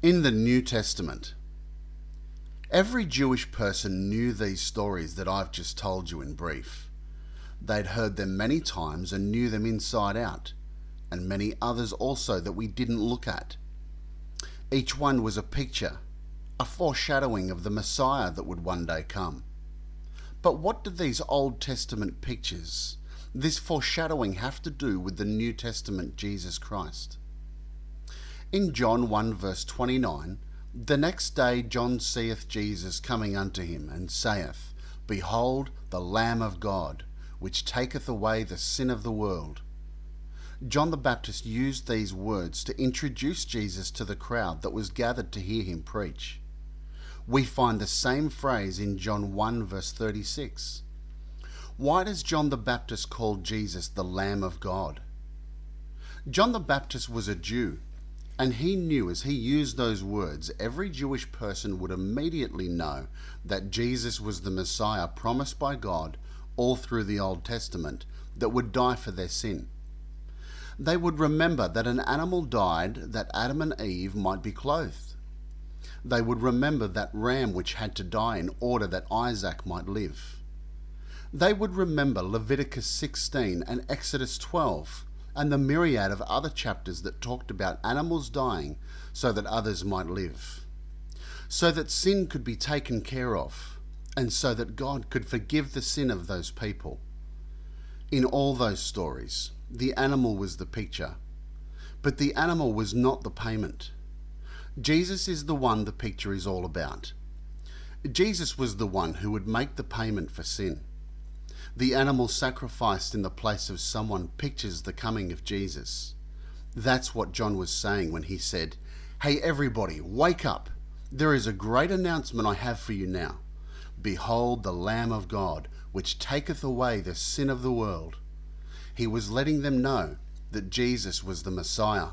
In the New Testament, every Jewish person knew these stories that I've just told you in brief. They'd heard them many times and knew them inside out, and many others also that we didn't look at. Each one was a picture, a foreshadowing of the Messiah that would one day come. But what did these Old Testament pictures, this foreshadowing, have to do with the New Testament Jesus Christ? In John 1 verse 29, the next day John seeth Jesus coming unto him, and saith, Behold the Lamb of God, which taketh away the sin of the world. John the Baptist used these words to introduce Jesus to the crowd that was gathered to hear him preach. We find the same phrase in John 1 verse 36. Why does John the Baptist call Jesus the Lamb of God? John the Baptist was a Jew, and he knew as he used those words, every Jewish person would immediately know that Jesus was the Messiah promised by God all through the Old Testament that would die for their sin. They would remember that an animal died that Adam and Eve might be clothed. They would remember that ram which had to die in order that Isaac might live. They would remember Leviticus 16 and Exodus 12, and the myriad of other chapters that talked about animals dying so that others might live, so that sin could be taken care of, and so that God could forgive the sin of those people. In all those stories, the animal was the picture, but the animal was not the payment. Jesus is the one the picture is all about. Jesus was the one who would make the payment for sin. The animal sacrificed in the place of someone pictures the coming of Jesus. That's what John was saying when he said, Hey everybody, wake up! There is a great announcement I have for you now. Behold the Lamb of God, which taketh away the sin of the world. He was letting them know that Jesus was the Messiah.